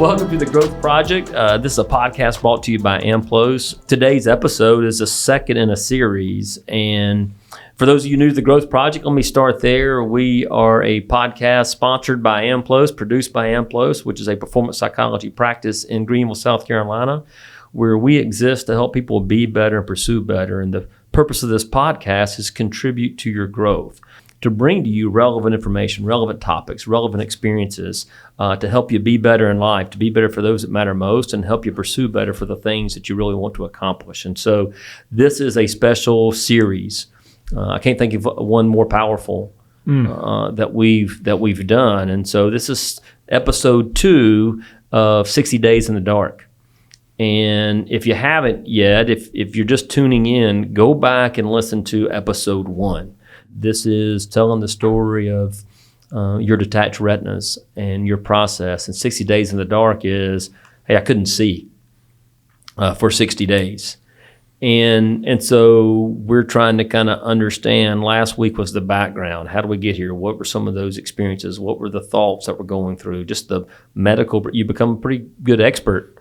Welcome to The Growth Project. This is a podcast brought to you by AMPLOS. Today's episode is the second in a series. And for those of you new to The Growth Project, let me start there. We are a podcast sponsored by AMPLOS, produced by AMPLOS, which is a performance psychology practice in Greenville, South Carolina, where we exist to help people be better and pursue better. And the purpose of this podcast is contribute to your growth, to bring to you relevant information, relevant topics, relevant experiences, to help you be better in life, to be better for those that matter most, and help you pursue better for the things that you really want to accomplish. And so this is a special series. I can't think of one more powerful that we've done. And so this is episode 2 of 60 Days in the Dark. And if you haven't yet, if you're just tuning in, go back and listen to episode 1. This is telling the story of your detached retinas and your process. And 60 Days in the Dark is, hey, I couldn't see for 60 days. And so we're trying to kind of understand. Last week was the background. How do we get here? What were some of those experiences? What were the thoughts that we're going through? Just the medical, you become a pretty good expert.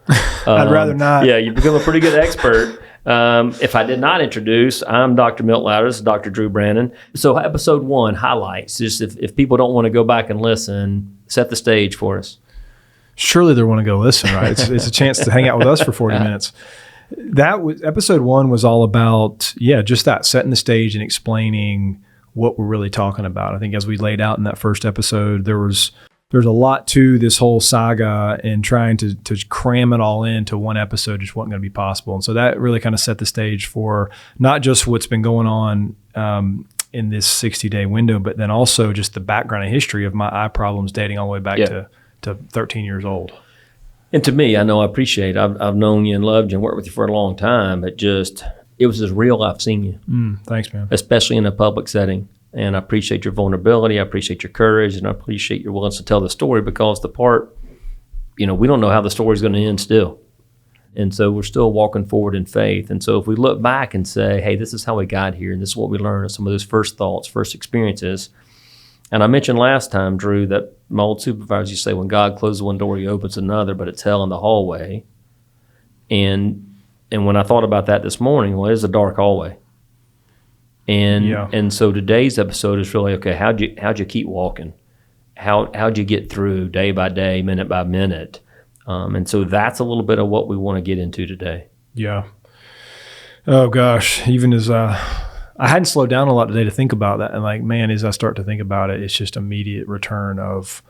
I'd rather not. Yeah, you become a pretty good expert. If I did not introduce, I'm Dr. Milt Lowder. This is Dr. Drew Brannon. So episode 1, highlights. Just if people don't want to go back and listen, set the stage for us. Surely they want to go listen, right? It's a chance to hang out with us for 40 minutes. That was episode 1 was all about, just that, setting the stage and explaining what we're really talking about. I think as we laid out in that first episode, there's a lot to this whole saga, and trying to cram it all into one episode just wasn't going to be possible. And so that really kind of set the stage for not just what's been going on in this 60-day window, but then also just the background and history of my eye problems dating all the way back to 13 years old. And to me, I know I appreciate it. I've known you and loved you and worked with you for a long time, but it was as real I've seen you. Thanks, man. Especially in a public setting. And I appreciate your vulnerability. I appreciate your courage, and I appreciate your willingness to tell the story, because the part, we don't know how the story's going to end still. And so we're still walking forward in faith. And so if we look back and say, hey, this is how we got here, and this is what we learned, some of those first thoughts, first experiences. And I mentioned last time, Drew, that my old supervisor used to say, when God closes one door, he opens another, but it's hell in the hallway. And when I thought about that this morning, well, it's a dark hallway. And so today's episode is really, okay, how'd you keep walking? How'd you get through day by day, minute by minute? And so that's a little bit of what we want to get into today. Yeah. Oh gosh, even as I hadn't slowed down a lot today to think about that, and as I start to think about it, it's just immediate return of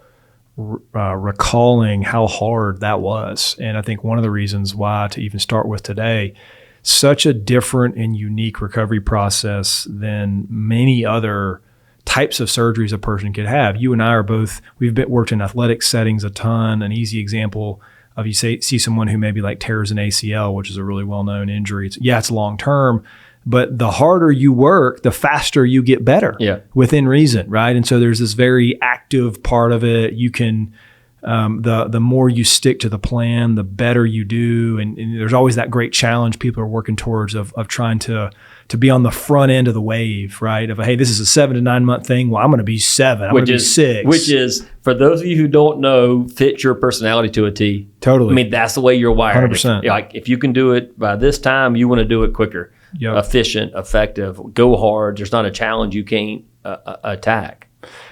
recalling how hard that was. And I think one of the reasons why to even start with today, such a different and unique recovery process than many other types of surgeries a person could have. You and I are both, worked in athletic settings a ton. An easy example of you see someone who maybe tears an ACL, which is a really well-known injury. It's long-term, but the harder you work, the faster you get better within reason, right? And so there's this very active part of it. You can, the more you stick to the plan, the better you do. And there's always that great challenge people are working towards of trying to be on the front end of the wave, right? Of, hey, this is a 7 to 9 month thing. Well, I'm going to be 7. I'm going to be 6. Which is, for those of you who don't know, fit your personality to a T. Totally. I mean, that's the way you're wired. 100%. If you can do it by this time, you want to do it quicker, efficient, effective, go hard. There's not a challenge you can't attack.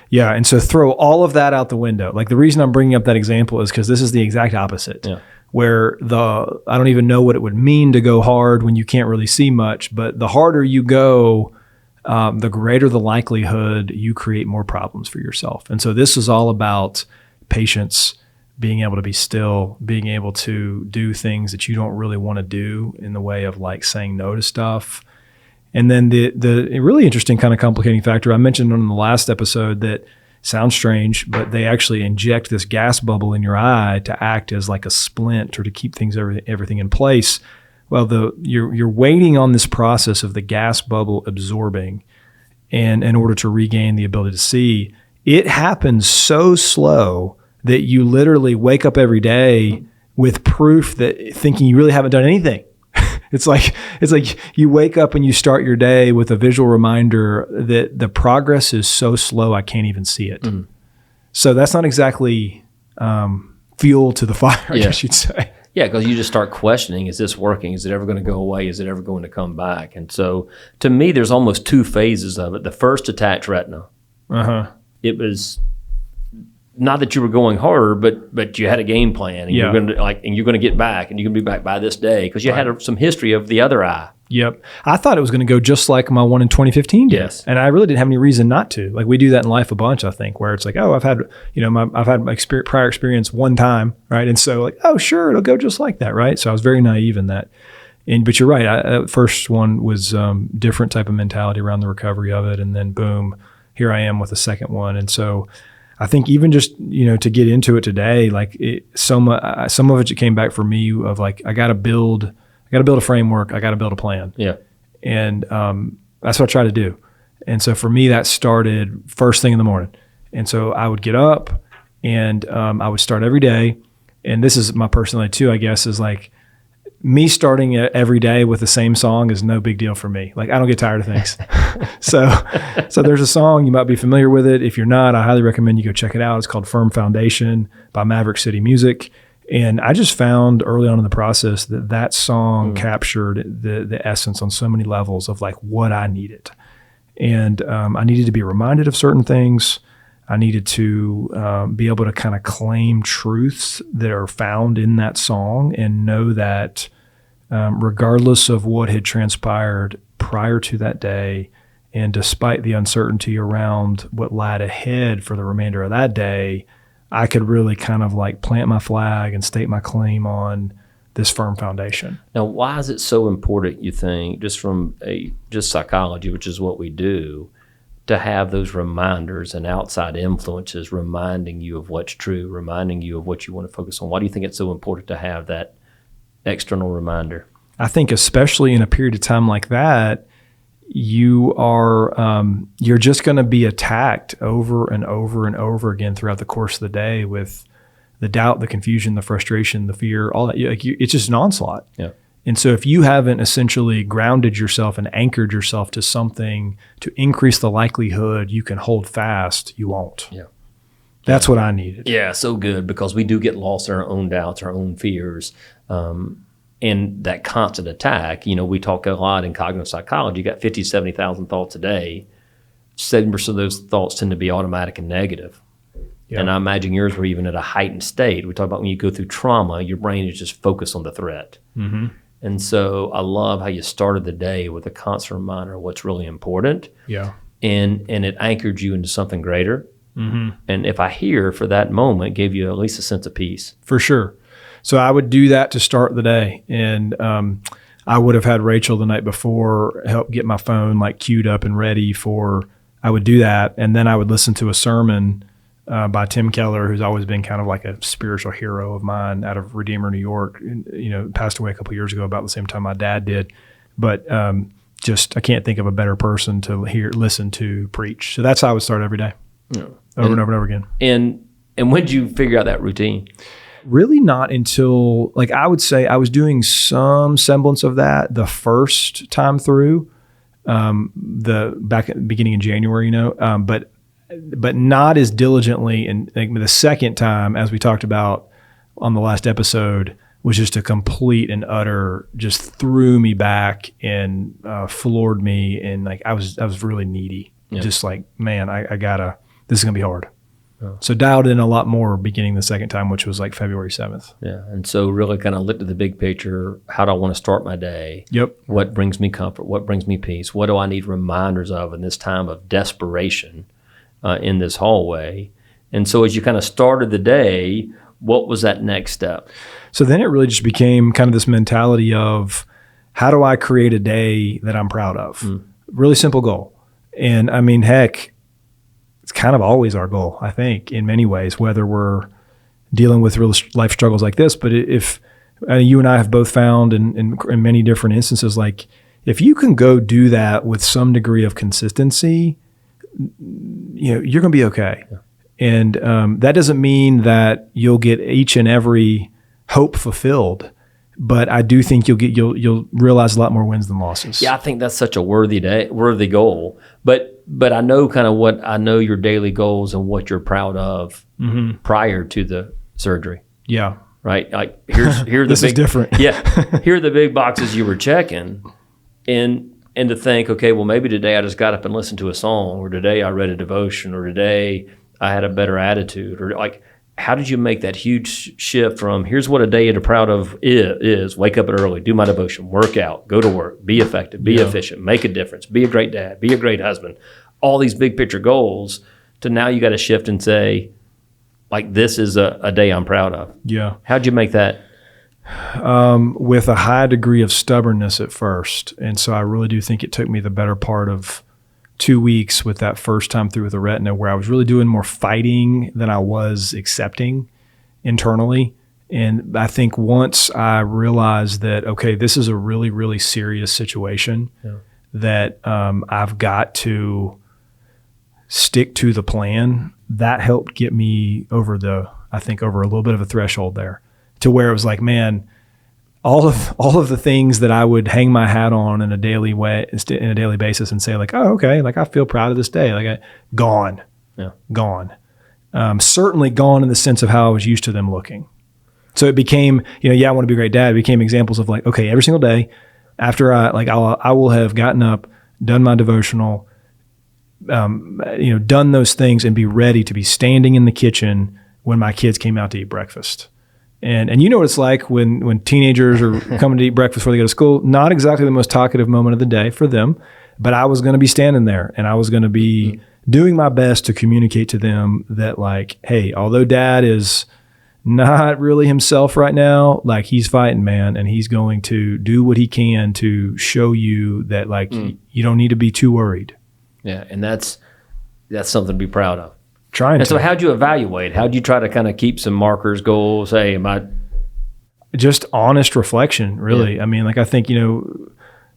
Yeah, and so throw all of that out the window. The reason I'm bringing up that example is because this is the exact opposite, where I don't even know what it would mean to go hard when you can't really see much, but the harder you go, the greater the likelihood you create more problems for yourself. And so this is all about patience, being able to be still, being able to do things that you don't really want to do in the way of saying no to stuff. And then the really interesting kind of complicating factor, I mentioned on the last episode that sounds strange, but they actually inject this gas bubble in your eye to act as a splint or to keep everything in place. Well, you're waiting on this process of the gas bubble absorbing, and in order to regain the ability to see. It happens so slow that you literally wake up every day with proof that thinking you really haven't done anything. It's like you wake up and you start your day with a visual reminder that the progress is so slow I can't even see it. So that's not exactly fuel to the fire, I guess you'd say. Yeah, because you just start questioning, is this working? Is it ever going to go away? Is it ever going to come back? And so to me, there's almost two phases of it. The first, detached retina. It was not that you were going harder, but you had a game plan, and you're going to and you're going to get back, and you're going to be back by this day because you had some history of the other eye. Yep. I thought it was going to go just like my one in 2015 did. Yes. And I really didn't have any reason not to. Like we do that in life a bunch, I think, where it's like, oh, I've had my prior experience one time, right? And so like, oh, sure, it'll go just like that, right? So I was very naive in that. But you're right. First one was different type of mentality around the recovery of it. And then boom, here I am with the second one. And so I think even just, to get into it today, like some of it came back for me of like, I got to build a framework. I got to build a plan. Yeah. And that's what I try to do. And so for me, that started first thing in the morning. And so I would get up and I would start every day. And this is my personality too, I guess, is like me starting every day with the same song is no big deal for me. Like I don't get tired of things. So there's a song, you might be familiar with it. If you're not, I highly recommend you go check it out. It's called Firm Foundation by Maverick City Music. And I just found early on in the process that song captured the essence on so many levels of like what I needed. And I needed to be reminded of certain things. I needed to be able to kind of claim truths that are found in that song and know that regardless of what had transpired prior to that day, and despite the uncertainty around what lied ahead for the remainder of that day, I could really kind of like plant my flag and state my claim on this firm foundation. Now, why is it so important, you think, just from just psychology, which is what we do, to have those reminders and outside influences reminding you of what's true, reminding you of what you want to focus on? Why do you think it's so important to have that external reminder? I think especially in a period of time like that, you're just going to be attacked over and over and over again throughout the course of the day with the doubt, the confusion, the frustration, the fear, all that. It's just an onslaught. Yeah. And so if you haven't essentially grounded yourself and anchored yourself to something to increase the likelihood you can hold fast, you won't. Yeah. That's what I needed. Yeah, so good, because we do get lost in our own doubts, our own fears. And that constant attack, we talk a lot in cognitive psychology. You got 50, 70,000 thoughts a day. 70% of those thoughts tend to be automatic and negative. Yeah. And I imagine yours were even at a heightened state. We talk about when you go through trauma, your brain is just focused on the threat. Mm-hmm. And so I love how you started the day with a constant reminder of what's really important. Yeah. And it anchored you into something greater. Mm-hmm. And if I hear for that moment, gave you at least a sense of peace. For sure. So I would do that to start the day. And I would have had Rachel the night before help get my phone like queued up and ready I would do that. And then I would listen to a sermon by Tim Keller, who's always been kind of like a spiritual hero of mine out of Redeemer, New York. Passed away a couple of years ago about the same time my dad did. But I can't think of a better person to listen to preach. So that's how I would start every day, over and over and over again. And when did you figure out that routine? Really not until, like, I would say I was doing some semblance of that the first time through, back at the beginning of January, but not as diligently. And like, the second time, as we talked about on the last episode, was just a complete and utter, just threw me back and floored me. And like, I was really needy. Yeah. Just like, man, this is gonna be hard. Oh. So dialed in a lot more beginning the second time, which was like February 7th. Yeah. And so really kind of looked at the big picture. How do I want to start my day? Yep. What brings me comfort? What brings me peace? What do I need reminders of in this time of desperation in this hallway? And so as you kind of started the day, what was that next step? So then it really just became kind of this mentality of, how do I create a day that I'm proud of? Really simple goal. And I mean, heck, it's kind of always our goal, I think, in many ways, whether we're dealing with real life struggles like this. But if you and I have both found in many different instances, like if you can go do that with some degree of consistency, you're going to be okay. Yeah. And that doesn't mean that you'll get each and every hope fulfilled, but I do think you'll realize a lot more wins than losses. Yeah, I think that's such a worthy goal. But I know kind of your daily goals and what you're proud of prior to the surgery. Yeah. Right? Like here are the This big, is different. Yeah. Here are the big boxes you were checking. And to think, okay, well, maybe today I just got up and listened to a song, or today I read a devotion, or today I had a better attitude, or like, how did you make that huge shift from here's what a day you're proud of is wake up early, do my devotion, work out, go to work, be effective, be efficient, make a difference, be a great dad, be a great husband, all these big picture goals, to now you got to shift and say, like, this is a day I'm proud of. Yeah. How'd you make that? With a high degree of stubbornness at first. And so I really do think it took me the better part of 2 weeks with that first time through with the retina, where I was really doing more fighting than I was accepting internally. And I think once I realized that, okay, this is a really, really serious situation, that I've got to stick to the plan, that helped get me over a little bit of a threshold there, to where it was like, man, all of the things that I would hang my hat on in a daily basis and say like, oh, okay, like I feel proud of this day, like gone. Certainly gone in the sense of how I was used to them looking. So it became, I want to be a great dad. It became examples of like, okay, every single day after I will have gotten up, done my devotional, done those things and be ready to be standing in the kitchen when my kids came out to eat breakfast. And you know what it's like when teenagers are coming to eat breakfast before they go to school. Not exactly the most talkative moment of the day for them, but I was going to be standing there and I was going to be doing my best to communicate to them that like, hey, although dad is not really himself right now, like he's fighting, man, and he's going to do what he can to show you that like you don't need to be too worried. Yeah, and that's something to be proud of. So how'd you evaluate? How'd you try to kind of keep some markers, goals? Hey, am I just honest reflection, really? Yeah. I mean, like I think, in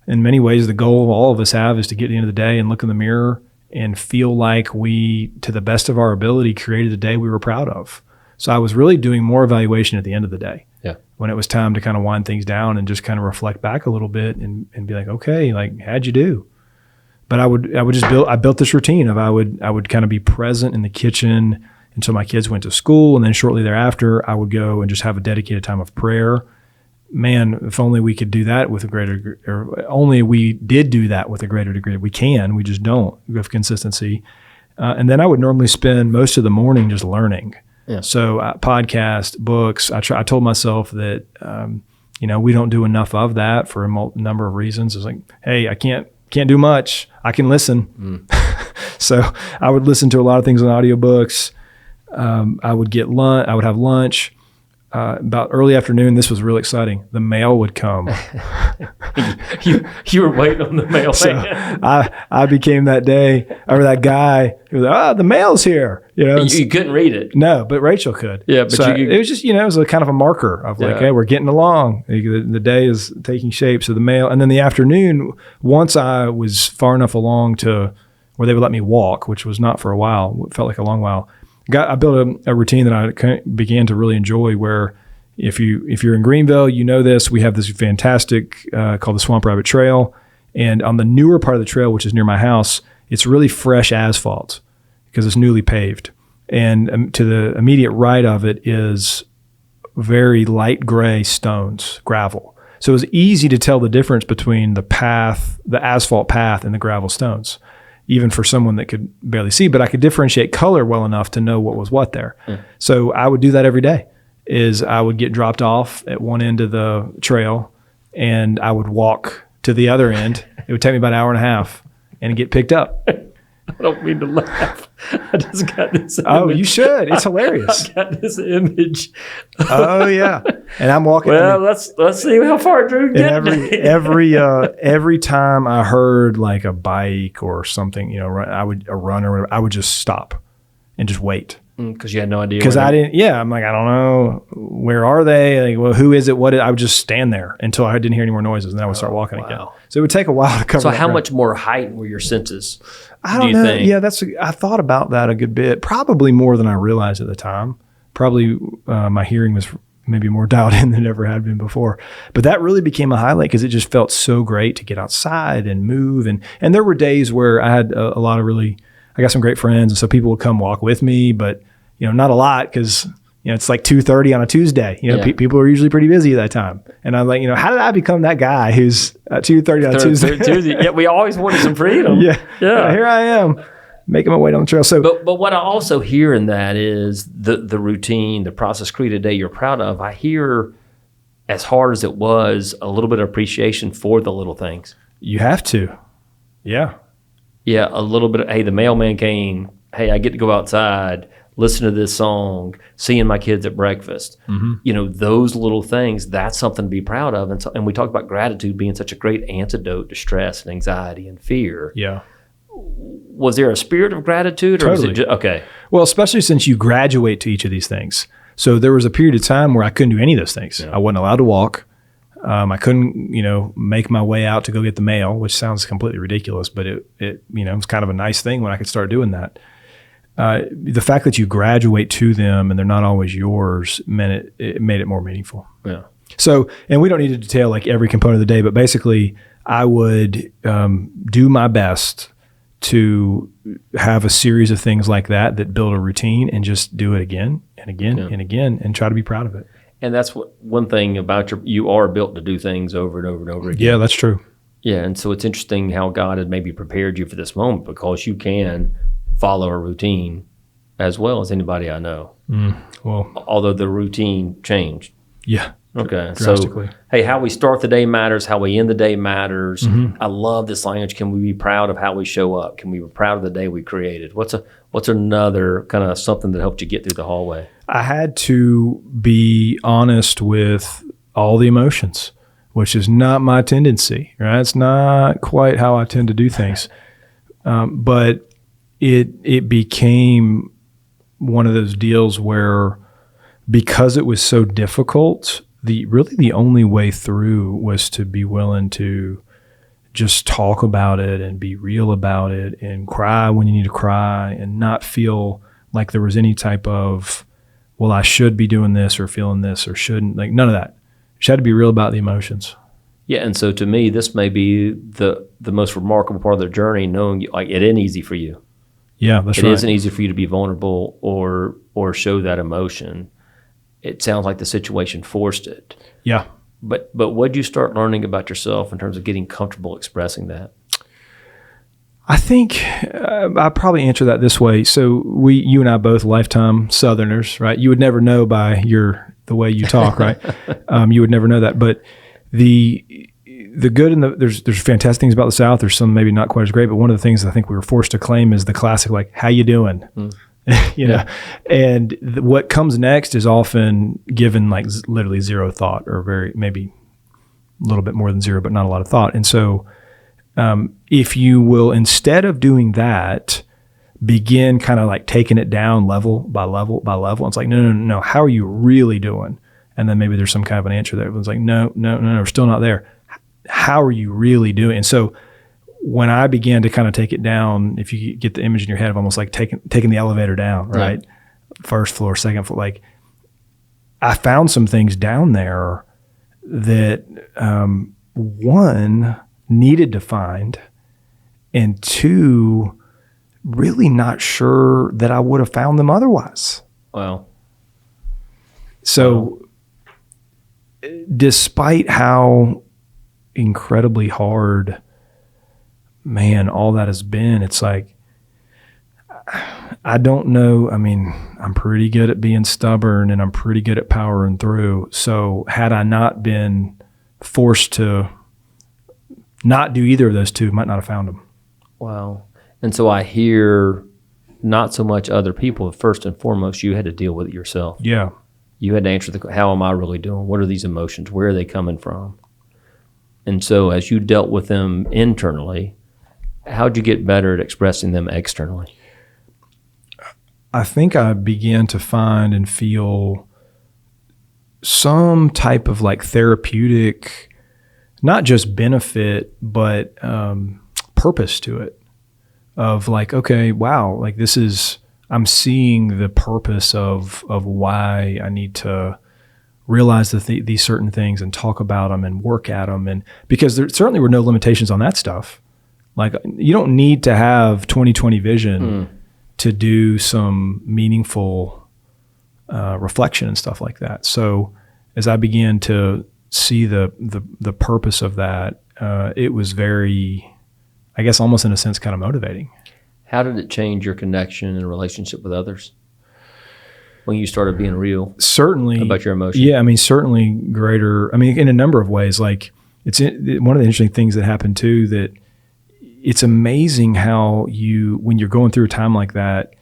many ways, the goal all of us have is to get to the end of the day and look in the mirror and feel like we, to the best of our ability, created a day we were proud of. So I was really doing more evaluation at the end of the day. Yeah. When it was time to kind of wind things down and just kind of reflect back a little bit and be like, okay, like how'd you do? But I would just built this routine of I would kind of be present in the kitchen until my kids went to school, and then shortly thereafter I would go and just have a dedicated time of prayer. Man, if only we could do that with a greater, or only we did do that with a greater degree. We just don't with consistency. And then I would normally spend most of the morning just learning. Yeah. So podcast, books. I told myself that we don't do enough of that for a number of reasons. It's like, hey, I can't do much. I can listen. So I would listen to a lot of things on audiobooks. I would get lunch. I would have lunch. About early afternoon, this was really exciting. The mail would come. you were waiting on the mail. So I became that guy who was like, the mail's here. You couldn't read it. No, but Rachel could. Yeah, but so it was just, it was a kind of a marker of like, hey, we're getting along. The day is taking shape. So the mail, and then the afternoon, once I was far enough along to where they would let me walk, which was not for a while, it felt like a long while. I built a routine that I began to really enjoy, where if you're in Greenville, this, we have this fantastic called the Swamp Rabbit Trail. And on the newer part of the trail, which is near my house, it's really fresh asphalt because it's newly paved. And to the immediate right of it is very light gray stones, gravel. So it was easy to tell the difference between the asphalt path and the gravel stones, even for someone that could barely see, but I could differentiate color well enough to know what was what there. So I would do that every day. I would get dropped off at one end of the trail and I would walk to the other end. It would take me about an hour and a half and get picked up. I don't mean to laugh. I just got this image. Oh, you should. It's hilarious. I got this image. Oh, yeah. And I'm walking. Well, let's see how far Drew gets. Every time I heard like a bike or something, a run or whatever, I would just stop and just wait. Because you had no idea. Because I didn't. Yeah, I'm like, I don't know. Where are they? Like, well, who is it? I would just stand there until I didn't hear any more noises, and then I would start walking again. So it would take a while to cover. So how much more heightened were your senses? I don't know. Think? Yeah, I thought about that a good bit. Probably more than I realized at the time. Probably my hearing was maybe more dialed in than it ever had been before. But that really became a highlight because it just felt so great to get outside and move. And there were days where I had I got some great friends, and so people would come walk with me, but not a lot because it's like 2:30 on a Tuesday. People are usually pretty busy at that time. And I'm like, how did I become that guy who's at 2:30 on a Tuesday? Yeah, we always wanted some freedom. Yeah. Here I am making my way down the trail. So, but what I also hear in that is the routine, the process created a day you're proud of. I hear, as hard as it was, a little bit of appreciation for the little things. You have to. Yeah. Yeah, a little bit of, hey, the mailman came. Hey, I get to go outside, listen to this song, seeing my kids at breakfast. Mm-hmm. Those little things, that's something to be proud of. And we talked about gratitude being such a great antidote to stress and anxiety and fear. Yeah. Was there a spirit of gratitude? Or totally. Was it okay. Well, especially since you graduate to each of these things. So there was a period of time where I couldn't do any of those things. Yeah. I wasn't allowed to walk. I couldn't, make my way out to go get the mail, which sounds completely ridiculous, but it was kind of a nice thing when I could start doing that. The fact that you graduate to them and they're not always yours meant it made it more meaningful. Yeah. So, and we don't need to detail like every component of the day, but basically I would do my best to have a series of things like that build a routine and just do it again and again and again and try to be proud of it. And that's one thing about you are built to do things over and over and over again. Yeah, that's true. Yeah, and so it's interesting how God had maybe prepared you for this moment because you can follow a routine as well as anybody I know. Well, although the routine changed. Yeah. Okay. Drastically. So, hey, how we start the day matters. How we end the day matters. Mm-hmm. I love this language. Can we be proud of how we show up? Can we be proud of the day we created? What's another kind of something that helped you get through the hallway? I had to be honest with all the emotions, which is not my tendency, right? It's not quite how I tend to do things. But it became one of those deals where, because it was so difficult, the only way through was to be willing to just talk about it and be real about it and cry when you need to cry and not feel like there was any type of, well, I should be doing this or feeling this or shouldn't. Like none of that. You just had to be real about the emotions. Yeah, and so to me, this may be the most remarkable part of the journey, knowing like it isn't easy for you. Yeah, that's right. It isn't easy for you to be vulnerable or show that emotion. It sounds like the situation forced it. Yeah. But what did you start learning about yourself in terms of getting comfortable expressing that? I think I'll probably answer that this way. So you and I both lifetime Southerners, right? You would never know by the way you talk, right? You would never know that. But the good and there's fantastic things about the South. There's some maybe not quite as great, but one of the things I think we were forced to claim is the classic, like, how you doing? Know, and what comes next is often given like literally zero thought, or maybe a little bit more than zero, but not a lot of thought. And so if you will, instead of doing that, begin kind of like taking it down level by level by level. It's like, no. How are you really doing? And then maybe there's some kind of an answer there. Everyone's like, no, we're still not there. How are you really doing? And so when I began to kind of take it down, if you get the image in your head of almost like taking the elevator down, right? First floor, second floor, like I found some things down there that one, needed to find, and two, really not sure that I would have found them otherwise. Wow. So despite how incredibly hard, man, all that has been, it's like, I don't know. I mean, I'm pretty good at being stubborn and I'm pretty good at powering through. So had I not been forced to not do either of those two, might not have found them. Wow. And so I hear not so much other people. First and foremost, you had to deal with it yourself. Yeah. You had to answer how am I really doing? What are these emotions? Where are they coming from? And so as you dealt with them internally, how'd you get better at expressing them externally? I think I began to find and feel some type of like therapeutic, not just benefit, but purpose to it. Of like, okay, wow, like I'm seeing the purpose of why I need to realize these certain things and talk about them and work at them. And because there certainly were no limitations on that stuff. Like you don't need to have 20/20 vision to do some meaningful reflection and stuff like that. So as I began to see the purpose of that, it was very, I guess, almost in a sense, kind of motivating. How did it change your connection and relationship with others when you started being real? Certainly about your emotions. Yeah, I mean, certainly greater. I mean, in a number of ways. Like one of the interesting things that happened too, that it's amazing how when you're going through a time like that,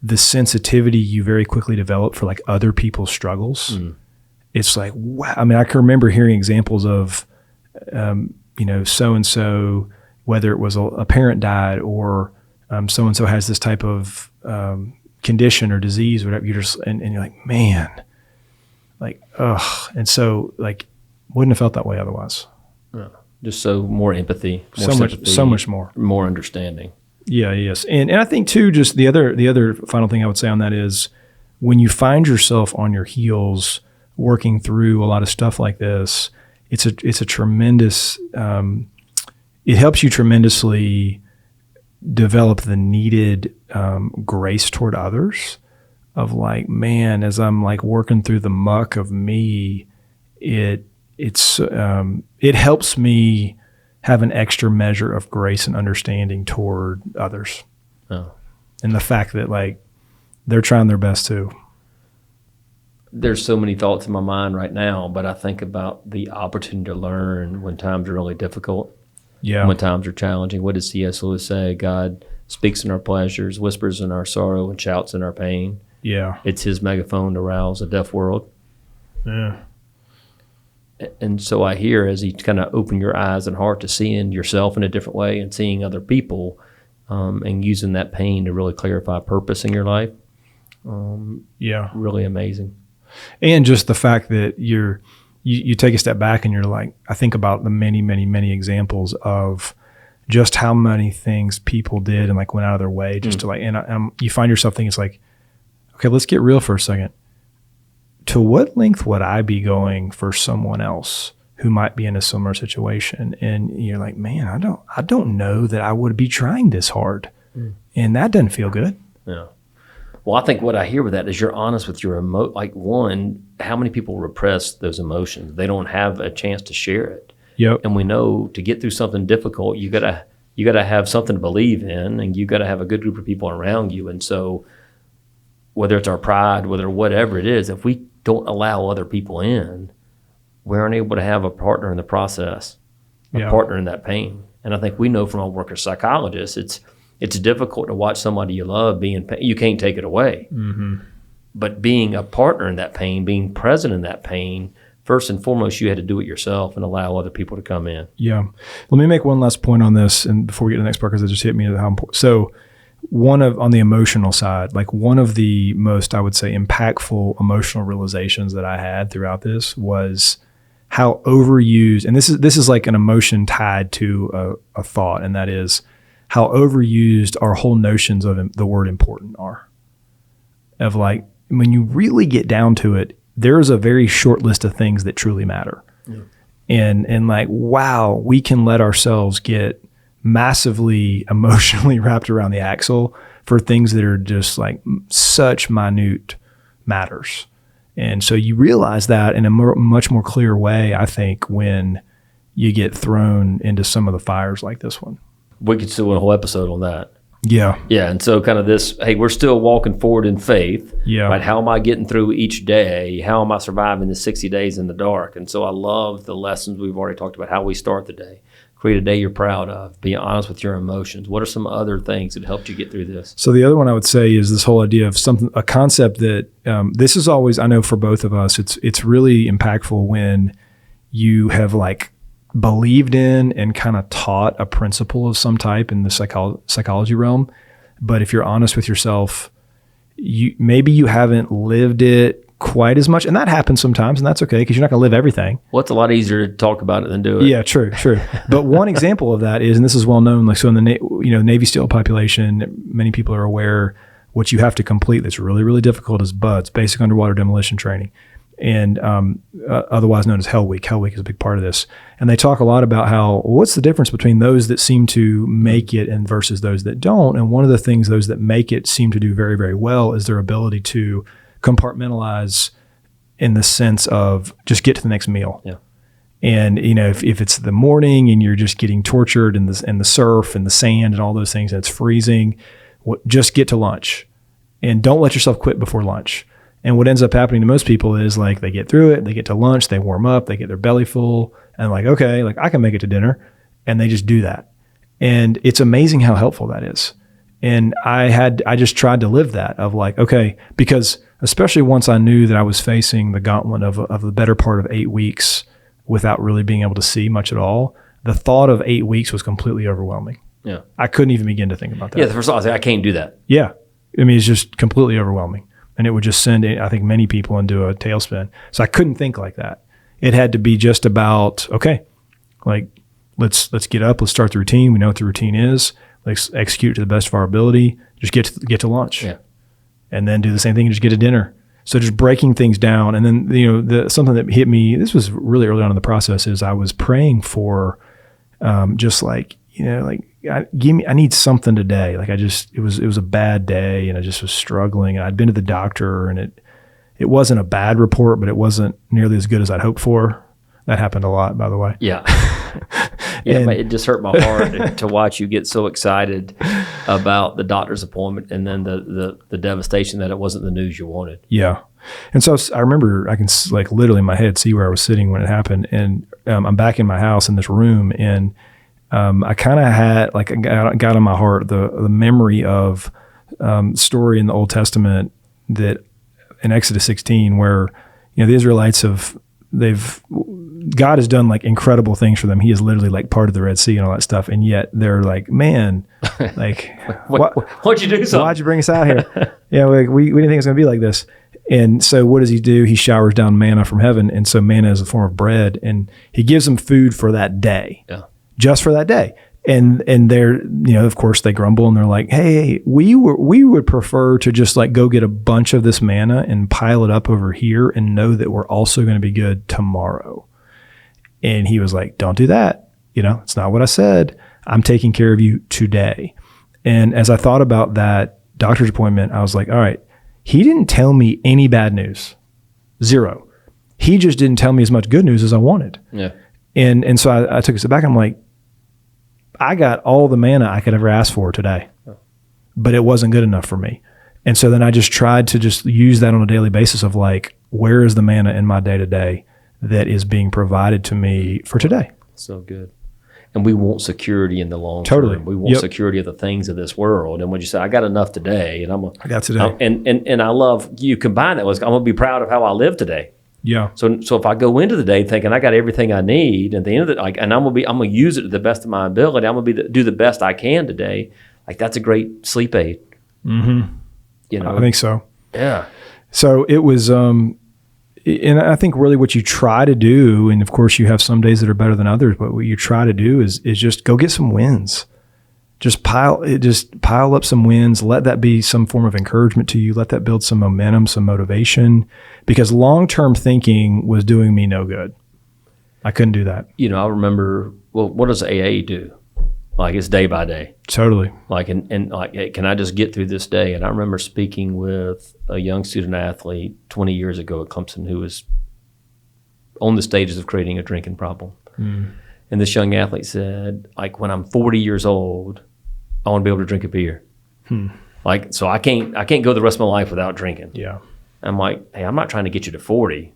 the sensitivity you very quickly develop for like other people's struggles. It's like, wow. I mean, I can remember hearing examples of, so-and-so, whether it was a parent died or so-and-so has this type of condition or disease, or whatever. And you're like, man, like, ugh. And so like, wouldn't have felt that way otherwise. Yeah. Just so more empathy, more sympathy, so much more understanding. Yeah. Yes. And I think too, just the other final thing I would say on that is when you find yourself on your heels working through a lot of stuff like this, it's a tremendous, it helps you tremendously develop the needed grace toward others of like, man, as I'm like working through the muck of me, it helps me have an extra measure of grace and understanding toward others. Oh. And the fact that like they're trying their best too. There's so many thoughts in my mind right now, but I think about the opportunity to learn when times are really difficult. Yeah. When times are challenging. What does C.S. Lewis say? God speaks in our pleasures, whispers in our sorrow, and shouts in our pain. Yeah. It's his megaphone to rouse a deaf world. Yeah. And so I hear, as he kind of open your eyes and heart to seeing yourself in a different way and seeing other people, and using that pain to really clarify purpose in your life. Really amazing. And just the fact that you take a step back and you're like, I think about the many, many, many examples of just how many things people did and like went out of their way just to like, and you find yourself thinking, it's like, okay, let's get real for a second. To what length would I be going for someone else who might be in a similar situation? And you're like, man, I don't know that I would be trying this hard. And that doesn't feel good. Yeah. Well, I think what I hear with that is you're honest with your like one, how many people repress those emotions? They don't have a chance to share it. Yep. And we know to get through something difficult, you gotta have something to believe in, and you gotta have a good group of people around you. And so whether it's our pride, whatever it is, if we don't allow other people in, we aren't able to have a partner in the process, a partner in that pain. And I think we know from our work as psychologists, it's difficult to watch somebody you love be in pain. You can't take it away. Mm-hmm. But being a partner in that pain, being present in that pain, first and foremost, you had to do it yourself and allow other people to come in. Yeah. Let me make one last point on this, and before we get to the next part, because it just hit me how important. So on the emotional side, like one of the most, I would say, impactful emotional realizations that I had throughout this was how overused, and this is like an emotion tied to a thought, and that is how overused our whole notions of the word important are. Of like, when you really get down to it, there's a very short list of things that truly matter. Yeah. And like, wow, we can let ourselves get massively emotionally wrapped around the axle for things that are just like such minute matters. And so you realize that in a much more clear way, I think, when you get thrown into some of the fires like this one. We could still do a whole episode on that. Yeah. Yeah. And so kind of this, hey, we're still walking forward in faith. Yeah. Right? How am I getting through each day? How am I surviving the 60 days in the dark? And so I love the lessons we've already talked about, how we start the day. Create a day you're proud of. Be honest with your emotions. What are some other things that helped you get through this? So the other one I would say is this whole idea of a concept that this is always, I know for both of us, it's really impactful when you have like believed in and kind of taught a principle of some type in the psychology realm. But if you're honest with yourself, maybe you haven't lived it quite as much. And that happens sometimes, and that's okay, because you're not going to live everything. Well, it's a lot easier to talk about it than do it. Yeah, true. But one example of that is, and this is well known, like so in the Navy SEAL population, many people are aware what you have to complete that's really, really difficult is BUDS, basic underwater demolition training, and otherwise known as Hell Week. Hell Week is a big part of this. And they talk a lot about how, what's the difference between those that seem to make it and versus those that don't. And one of the things those that make it seem to do very, very well is their ability to compartmentalize in the sense of just get to the next meal. Yeah. And, if it's the morning and you're just getting tortured in the surf and the sand and all those things, and it's freezing, just get to lunch and don't let yourself quit before lunch. And what ends up happening to most people is like they get through it, they get to lunch, they warm up, they get their belly full and like, okay, like I can make it to dinner, and they just do that. And it's amazing how helpful that is. And I just tried to live that of like, okay, because especially once I knew that I was facing the gauntlet of the better part of 8 weeks without really being able to see much at all, the thought of 8 weeks was completely overwhelming. Yeah. I couldn't even begin to think about that. Yeah. The first thought I was like, I can't do that. Yeah. I mean, it's just completely overwhelming. And it would just send, I think, many people into a tailspin. So I couldn't think like that. It had to be just about, okay, like, let's get up, let's start the routine. We know what the routine is. Let's execute it to the best of our ability. Just get to lunch. Yeah. And then do the same thing and just get to dinner. So just breaking things down. And then, something that hit me, this was really early on in the process, is I was praying for just like, I need something today. Like it was a bad day and I just was struggling. And I'd been to the doctor and it wasn't a bad report, but it wasn't nearly as good as I'd hoped for. That happened a lot, by the way. Yeah. Yeah, it just hurt my heart to watch you get so excited about the doctor's appointment and then the devastation that it wasn't the news you wanted. Yeah. And so I remember I can like literally in my head see where I was sitting when it happened. And I'm back in my house in this room, and I kind of had like got on my heart the memory of story in the Old Testament that in Exodus 16 where the Israelites God has done like incredible things for them. He is literally like part of the Red Sea and all that stuff. And yet they're like, man, like, what'd you do? Why'd you bring us out here? Like, we didn't think it was going to be like this. And so what does he do? He showers down manna from heaven. And so manna is a form of bread, and he gives them food for that day, just for that day. And they're, of course they grumble and they're like, hey, we would prefer to just like go get a bunch of this manna and pile it up over here and know that we're also going to be good tomorrow. And he was like, don't do that. It's not what I said. I'm taking care of you today. And as I thought about that doctor's appointment, I was like, all right, he didn't tell me any bad news. Zero. He just didn't tell me as much good news as I wanted. Yeah. And so I took a step back. I'm like, I got all the manna I could ever ask for today, but it wasn't good enough for me. And so then I just tried to just use that on a daily basis of like, where is the manna in my day to day that is being provided to me for today? So good. And we want security in the long Totally. term. We want security of the things of this world. And when you say, I got enough today, and I got today. And I love you combine that with, I'm going to be proud of how I live today. Yeah. So if I go into the day thinking I got everything I need, at the end of and I'm gonna use it to the best of my ability. I'm gonna do the best I can today. Like that's a great sleep aid. Mm-hmm. I think so. Yeah. So it was, and I think really what you try to do, and of course you have some days that are better than others, but what you try to do is just go get some wins. Just pile up some wins. Let that be some form of encouragement to you. Let that build some momentum, some motivation, because long-term thinking was doing me no good. I couldn't do that. I remember, well, what does AA do? Like it's day by day. Totally. Like, and like, hey, can I just get through this day? And I remember speaking with a young student athlete 20 years ago at Clemson who was on the stages of creating a drinking problem. And this young athlete said, like, when I'm 40 years old, I want to be able to drink a beer. Like, so I can't go the rest of my life without drinking. Yeah. I'm like, hey, I'm not trying to get you to 40.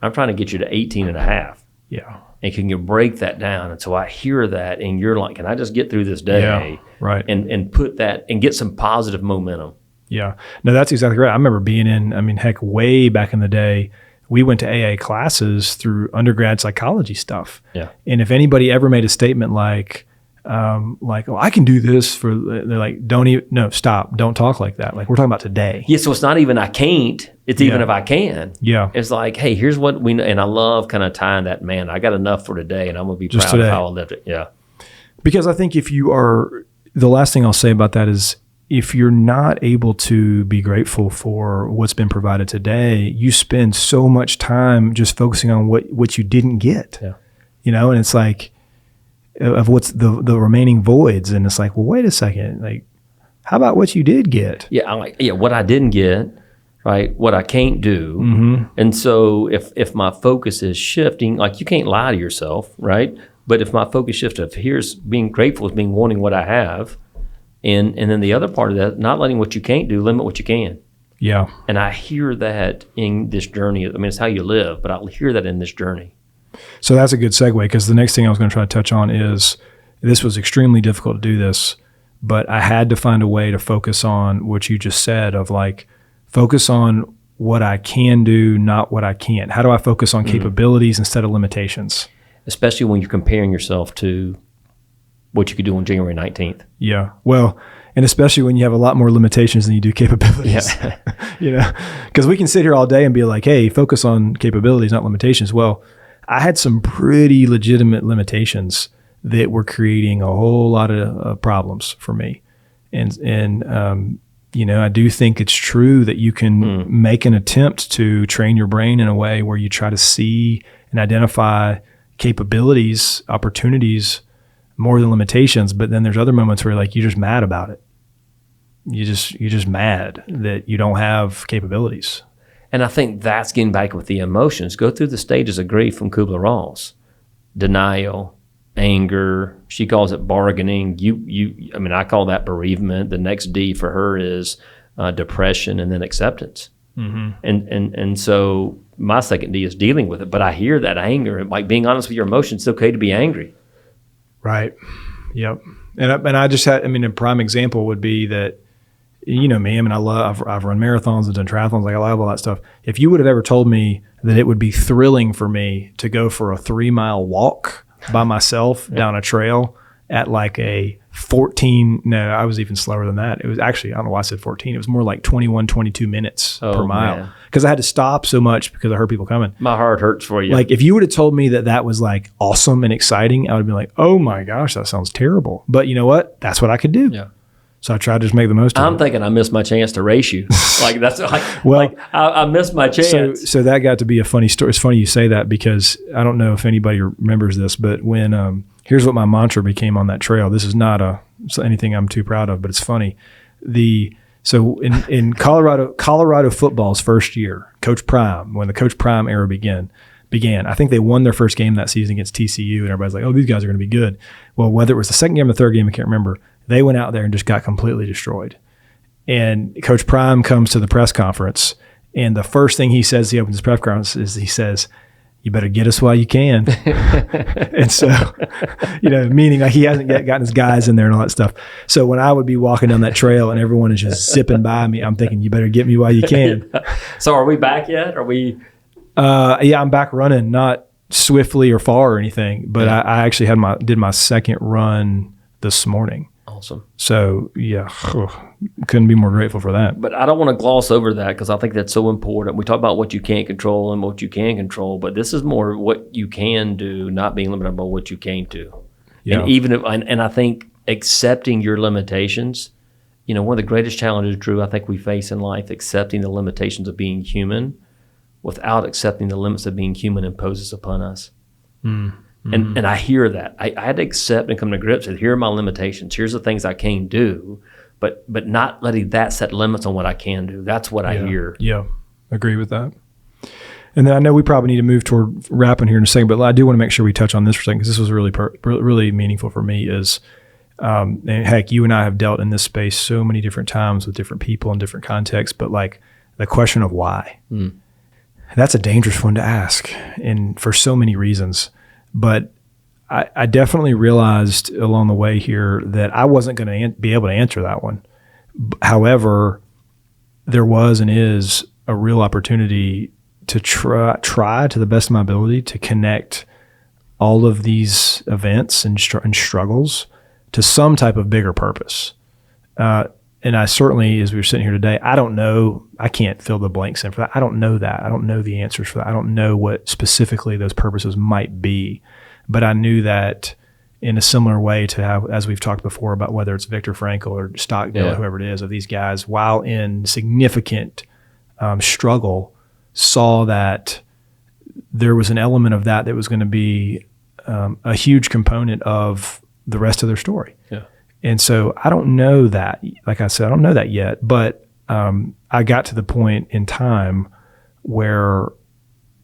I'm trying to get you to 18 and a half. Yeah. And can you break that down? And so I hear that, and you're like, can I just get through this day? Yeah, right. And put that, and get some positive momentum. Yeah. No, that's exactly right. I remember being heck, way back in the day, we went to AA classes through undergrad psychology stuff. Yeah. And if anybody ever made a statement like, oh, I can do this they're like, stop. Don't talk like that. Like we're talking about today. Yeah. So it's not even I can't, it's even if I can. Yeah. It's like, hey, here's what we know. And I love kind of tying that, man, I got enough for today and I'm going to be just proud today. of how I lived it. Yeah. Because I think the last thing I'll say about that is if you're not able to be grateful for what's been provided today, you spend so much time just focusing on what you didn't get, and it's like, of what's the remaining voids. And it's like, well, wait a second. Like, how about what you did get? Yeah. What I didn't get, right? What I can't do. Mm-hmm. And so if my focus is shifting, like you can't lie to yourself, right? But if my focus shifts, if here's being grateful is being wanting what I have, and then the other part of that, not letting what you can't do, limit what you can. Yeah. And I hear that in this journey. I mean, it's how you live, but I hear that in this journey. So that's a good segue, because the next thing I was going to try to touch on is, this was extremely difficult to do this, but I had to find a way to focus on what you just said of like, focus on what I can do, not what I can't. How do I focus on capabilities instead of limitations? Especially when you're comparing yourself to what you could do on January 19th. Yeah. Well, and especially when you have a lot more limitations than you do capabilities. Yeah. You know, because we can sit here all day and be like, hey, focus on capabilities, not limitations. Well, I had some pretty legitimate limitations that were creating a whole lot of problems for me. And you know, I do think it's true that you can make an attempt to train your brain in a way where you try to see and identify capabilities, opportunities, more than limitations. But then there's other moments where like, you're just mad about it. You're just mad that you don't have capabilities. And I think that's getting back with the emotions. Go through the stages of grief from Kubler-Ross. Denial, anger. She calls it bargaining. I mean, I call that bereavement. The next D for her is depression, and then acceptance. Mm-hmm. And so my second D is dealing with it. But I hear that anger, like being honest with your emotions. It's okay to be angry. Right. Yep. And I just had, I mean, a prime example would be that, you know me, I mean, I've run marathons and done triathlons, like I love all that stuff. If you would have ever told me that it would be thrilling for me to go for a 3-mile walk by myself down a trail at like a 14, no, I was even slower than that. It was actually, I don't know why I said 14. It was more like 21, 22 minutes per mile. Because I had to stop so much because I heard people coming. My heart hurts for you. Like if you would have told me that was like awesome and exciting, I would have been like, oh my gosh, that sounds terrible. But you know what? That's what I could do. Yeah. So I tried to just make the most of it. I'm thinking I missed my chance to race you. Like that's like, well, like I missed my chance. So that got to be a funny story. It's funny you say that, because I don't know if anybody remembers this, but when here's what my mantra became on that trail. This is not anything I'm too proud of, but it's funny. So in Colorado football's first year, Coach Prime, when the Coach Prime era began, I think they won their first game that season against TCU, and everybody's like, oh, these guys are going to be good. Well, whether it was the second game or the third game, I can't remember. They went out there and just got completely destroyed. And Coach Prime comes to the press conference, and the first thing he says, he opens his press conference, is he says, you better get us while you can. And so, you know, meaning like he hasn't yet gotten his guys in there and all that stuff. So when I would be walking down that trail and everyone is just zipping by me, I'm thinking, you better get me while you can. So are we back yet? Are we? Yeah, I'm back running, not swiftly or far or anything, but I actually did my second run this morning. Awesome. So yeah, couldn't be more grateful for that. But I don't want to gloss over that, because I think that's so important. We talk about what you can't control and what you can control, but this is more what you can do, not being limited by what you can't do. Yeah. And even if, and I think accepting your limitations, you know, one of the greatest challenges, Drew, I think we face in life, accepting the limitations of being human without accepting the limits of being human imposes upon us. Mm-hmm. And I hear that. I had to accept and come to grips with, here are my limitations. Here's the things I can't do, but not letting that set limits on what I can do. That's what I hear. Yeah, agree with that. And then I know we probably need to move toward wrapping here in a second, but I do want to make sure we touch on this for a second, because this was really meaningful for me. Is and heck, you and I have dealt in this space so many different times with different people in different contexts, but like the question of why. That's a dangerous one to ask, and for so many reasons. But I definitely realized along the way here that I wasn't going to be able to answer that one. However, there was and is a real opportunity to try to the best of my ability to connect all of these events and struggles to some type of bigger purpose. And I certainly, as we were sitting here today, I don't know, I can't fill the blanks in for that. I don't know that. I don't know the answers for that. I don't know what specifically those purposes might be. But I knew that in a similar way to how, as we've talked before about whether it's Viktor Frankl or Stockdale or whoever it is, of these guys, while in significant struggle, saw that there was an element of that was going to be a huge component of the rest of their story. Yeah. And so I don't know that, like I said, I don't know that yet, but I got to the point in time where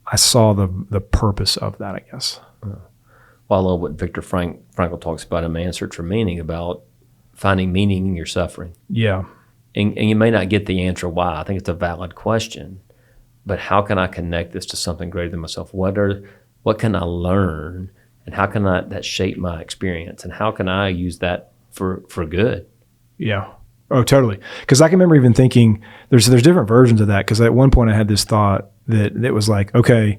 I saw the purpose of that, I guess. Well, I love what Viktor Frankl talks about in Man's Search for Meaning, about finding meaning in your suffering. Yeah. And you may not get the answer why. I think it's a valid question. But how can I connect this to something greater than myself? What can I learn? And how can that shape my experience? And how can I use that for good? Yeah. Oh, totally. Because I can remember even thinking there's different versions of that. Because at one point I had this thought that it was like, okay,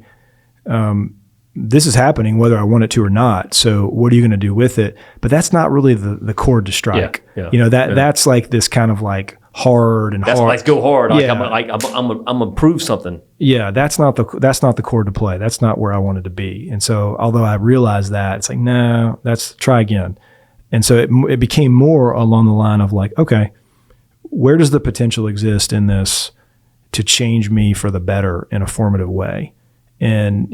this is happening whether I want it to or not. So what are you going to do with it? But that's not really the chord to strike. Yeah. That's like this kind of like hard and that's hard. Let's go hard. Yeah. I'm gonna prove something. Yeah, that's not the chord to play. That's not where I wanted to be. And so although I realized that, it's like, no, that's try again. And so it became more along the line of like, okay, where does the potential exist in this to change me for the better in a formative way? And,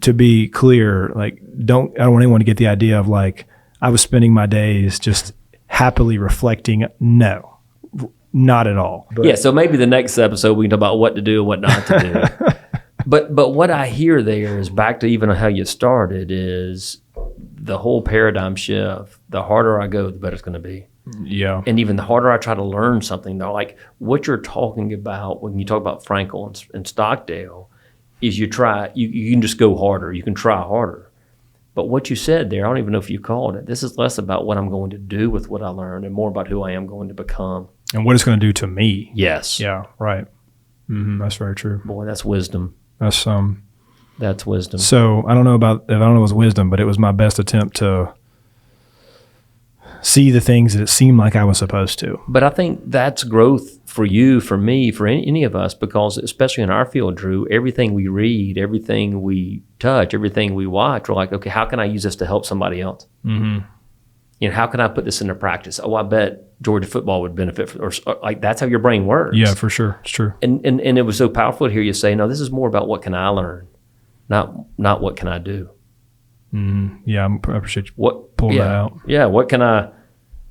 to be clear, like, I don't want anyone to get the idea of like, I was spending my days just happily reflecting. No, not at all. But, so maybe the next episode we can talk about what to do and what not to do. But what I hear there is back to even how you started is the whole paradigm shift. The harder I go, the better it's going to be. Yeah. And even the harder I try to learn something, though, like what you're talking about when you talk about Frankl and Stockdale is you can just go harder. You can try harder. But what you said there, I don't even know if you called it. This is less about what I'm going to do with what I learned and more about who I am going to become. And what it's going to do to me. Yes. Yeah, right. Mm-hmm, that's very true. Boy, that's wisdom. That's wisdom. So I don't know if it was wisdom, but it was my best attempt to see the things that it seemed like I was supposed to. But I think that's growth for you, for me, for any of us, because especially in our field, Drew, everything we read, everything we touch, everything we watch, we're like, okay, how can I use this to help somebody else? Mm-hmm. How can I put this into practice? Oh, I bet Georgia football would benefit or like that's how your brain works. Yeah, for sure. It's true. And it was so powerful to hear you say, no, this is more about what can I learn, not what can I do. Mm-hmm. Yeah, I appreciate you pulling that out. Yeah,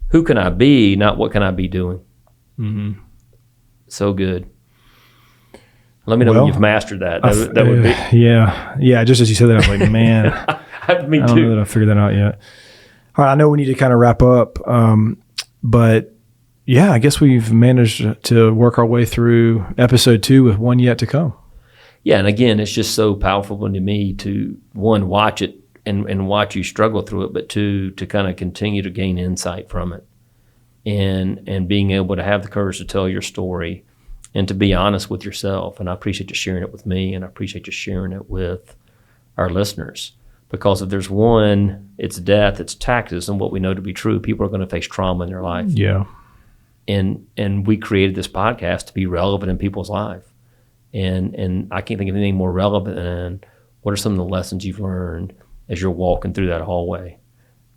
who can I be, not what can I be doing. Mm-hmm. So good. Let me know when you've mastered that. That would be. Yeah. Just as you said that, I was like, man, me too. I don't know that I figured that out yet. All right, I know we need to kind of wrap up, but yeah, I guess we've managed to work our way through episode 2 with one yet to come. Yeah, and again, it's just so powerful to me to, one, watch it and watch you struggle through it, but two, to kind of continue to gain insight from it and being able to have the courage to tell your story and to be honest with yourself. And I appreciate you sharing it with me, and I appreciate you sharing it with our listeners. Because if there's one, it's death, it's taxes, and what we know to be true, people are going to face trauma in their life. Yeah. And we created this podcast to be relevant in people's life. And I can't think of anything more relevant than what are some of the lessons you've learned as you're walking through that hallway.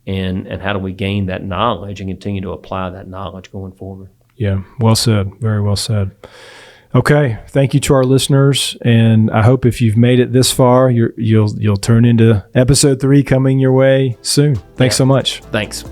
And how do we gain that knowledge and continue to apply that knowledge going forward? Yeah, well said. Very well said. Okay, thank you to our listeners, and I hope if you've made it this far, you'll turn into episode 3 coming your way soon. Thanks so much. Thanks.